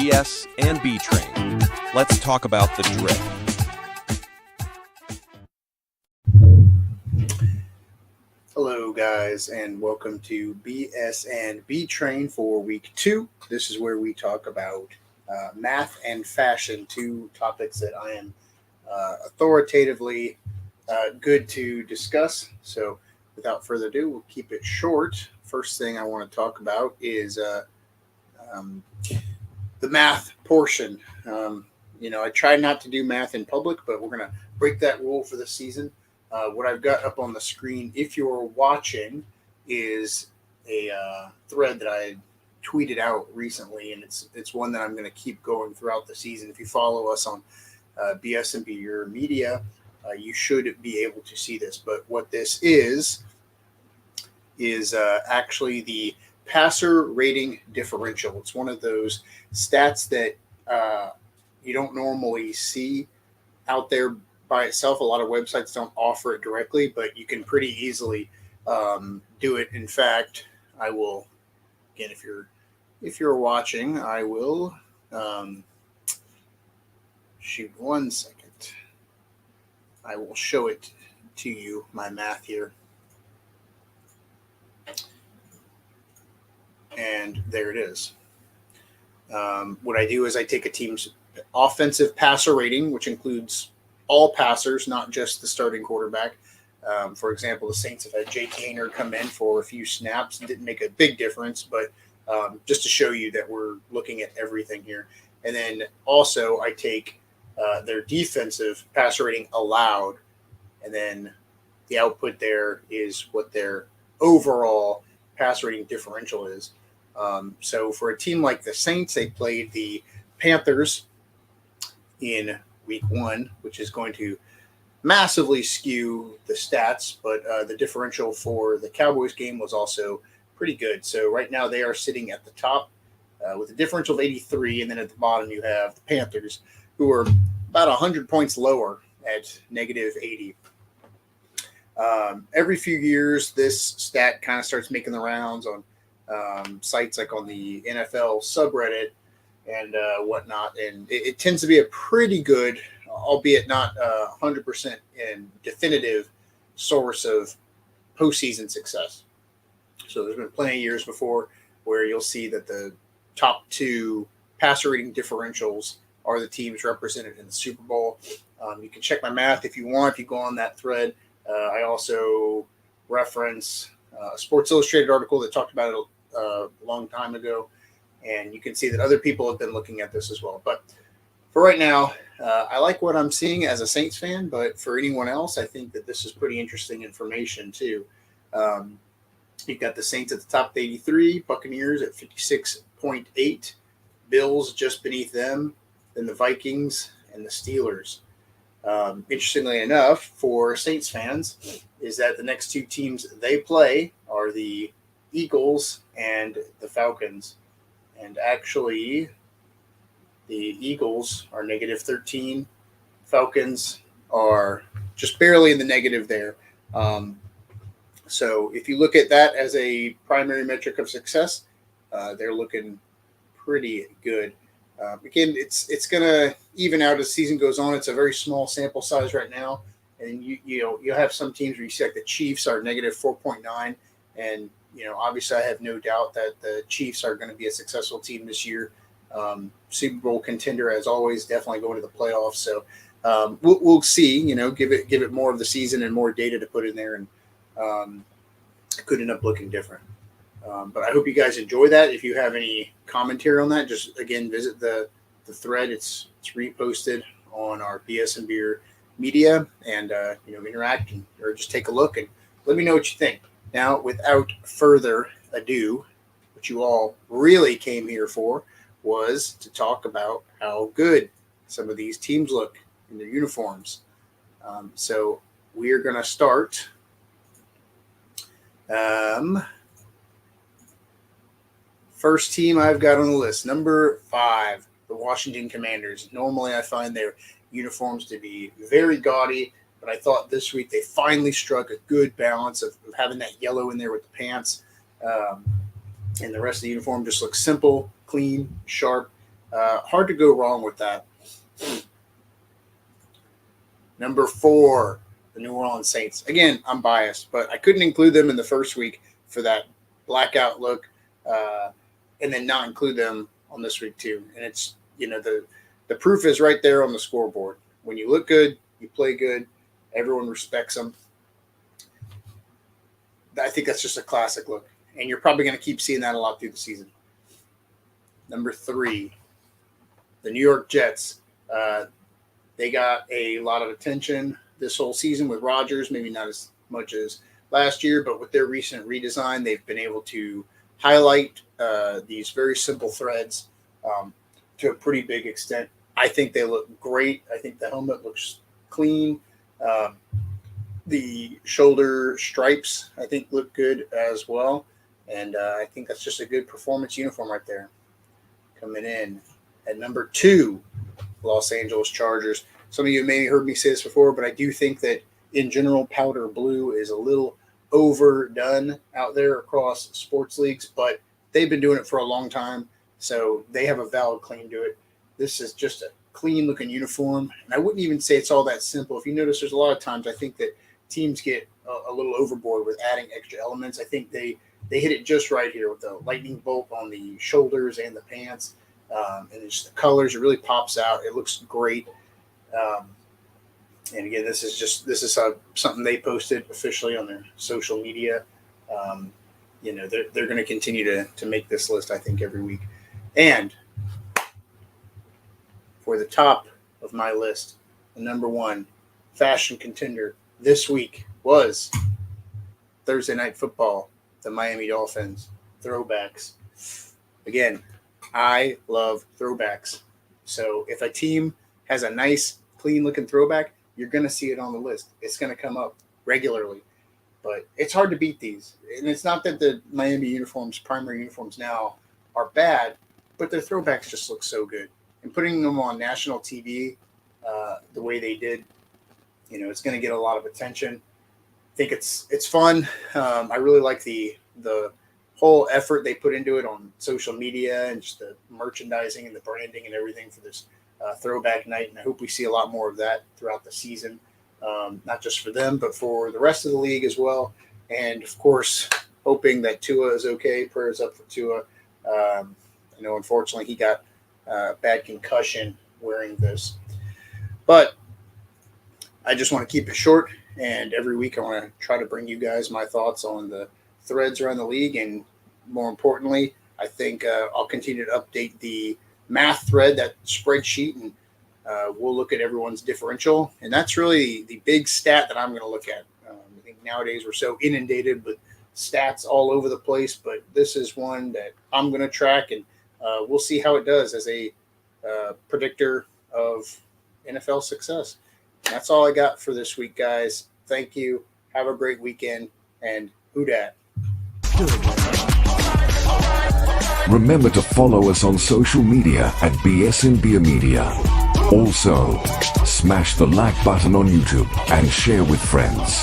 BS and B Train. Let's talk about the drift. Hello, guys, and welcome to BS and B Train for week 2. This is where we talk about math and fashion, two topics that I am authoritatively good to discuss. So, without further ado, we'll keep it short. First thing I want to talk about is the math portion. I try not to do math in public, but we're going to break that rule for the season. What I've got up on the screen, if you're watching, is a thread that I tweeted out recently, and it's one that I'm going to keep going throughout the season. If you follow us on BS&B Your Media, you should be able to see this. But what this is actually the passer rating differential. It's one of those stats that you don't normally see out there by itself. A lot of websites don't offer it directly, but you can pretty easily do it. In fact, I will, again, if you're watching, I will shoot 1 second. I will show it to you, my math here. And there it is. What I do is I take a team's offensive passer rating, which includes all passers, not just the starting quarterback. For example, the Saints have had Jake Haener come in for a few snaps. It didn't make a big difference, but just to show you that we're looking at everything here. And then also I take their defensive passer rating allowed, and then the output there is what their overall pass rating differential is. So for a team like the Saints, they played the Panthers in week 1, which is going to massively skew the stats, but the differential for the Cowboys game was also pretty good. So right now they are sitting at the top with a differential of 83, and then at the bottom you have the Panthers, who are about 100 points lower at negative 80. Every few years, this stat kind of starts making the rounds on sites like on the NFL subreddit and whatnot, and it tends to be a pretty good, albeit not 100% and definitive source of postseason success. So there's been plenty of years before where you'll see that the top 2 passer rating differentials are the teams represented in the Super Bowl. You can check my math if you want, if you go on that thread. I also reference a Sports Illustrated article that talked about it a long time ago, and you can see that other people have been looking at this as well. But for right now, I like what I'm seeing as a Saints fan, but for anyone else, I think that this is pretty interesting information too. You've got the Saints at the top of 83, Buccaneers at 56.8, Bills just beneath them, then the Vikings and the Steelers. Interestingly enough, for Saints fans, is that the next 2 teams they play are the Eagles and the Falcons. And actually, the Eagles are negative 13. Falcons are just barely in the negative there. So if you look at that as a primary metric of success, they're looking pretty good. Again, it's going to even out as the season goes on. It's a very small sample size right now. And you'll have some teams where you see like the Chiefs are negative 4.9. And, obviously I have no doubt that the Chiefs are going to be a successful team this year. Super Bowl contender, as always, definitely going to the playoffs. So we'll see, give it more of the season and more data to put in there. And it could end up looking different. But I hope you guys enjoy that. If you have any commentary on that, just, again, visit the thread. It's reposted on our BS and Beer Media, and, interact or just take a look and let me know what you think. Now, without further ado, what you all really came here for was to talk about how good some of these teams look in their uniforms. So we are going to start first team I've got on the list, number 5, the Washington Commanders. Normally I find their uniforms to be very gaudy, but I thought this week they finally struck a good balance of having that yellow in there with the pants. And the rest of the uniform just looks simple, clean, sharp. Hard to go wrong with that. Number 4, the New Orleans Saints. Again, I'm biased, but I couldn't include them in the first week for that blackout look, and then not include them on this week too. And it's, the proof is right there on the scoreboard. When you look good, you play good, everyone respects them. I think that's just a classic look, and you're probably going to keep seeing that a lot through the season. Number 3, the New York Jets. They got a lot of attention this whole season with Rodgers, maybe not as much as last year, but with their recent redesign, they've been able to highlight these very simple threads to a pretty big extent. I think they look great. I think the helmet looks clean. The shoulder stripes, I think, look good as well. And I think that's just a good performance uniform right there. Coming in at number 2, Los Angeles Chargers. Some of you may have heard me say this before, but I do think that in general, powder blue is a little overdone out there across sports leagues, but they've been doing it for a long time, so they have a valid claim to it. This is just a clean-looking uniform, and I wouldn't even say it's all that simple. If you notice, there's a lot of times I think that teams get a little overboard with adding extra elements. I think they hit it just right here with the lightning bolt on the shoulders and the pants, and just the colors. It really pops out. It looks great. And again, this is something they posted officially on their social media. They're going to continue to make this list, I think, every week. And for the top of my list, the number 1 fashion contender this week was Thursday Night Football, the Miami Dolphins throwbacks. Again, I love throwbacks. So if a team has a nice, clean-looking throwback, you're going to see it on the list. It's going to come up regularly. But it's hard to beat these. And it's not that the Miami uniforms, primary uniforms now, are bad, but their throwbacks just look so good. And putting them on national TV the way they did, it's going to get a lot of attention. I think it's fun. I really like the whole effort they put into it on social media and just the merchandising and the branding and everything for this throwback night. And I hope we see a lot more of that throughout the season, not just for them, but for the rest of the league as well. And, of course, hoping that Tua is okay. Prayers up for Tua. I know, unfortunately, he got a bad concussion wearing this. But I just want to keep it short, and every week I want to try to bring you guys my thoughts on the threads around the league, and more importantly, I think I'll continue to update the math thread, that spreadsheet, and we'll look at everyone's differential, and that's really the big stat that I'm going to look at. I think nowadays we're so inundated with stats all over the place, but this is one that I'm going to track, and we'll see how it does as a predictor of NFL success. That's all I got for this week, guys. Thank you. Have a great weekend, and who dat? Remember to follow us on social media at BS Beer Media. Also, smash the like button on YouTube and share with friends.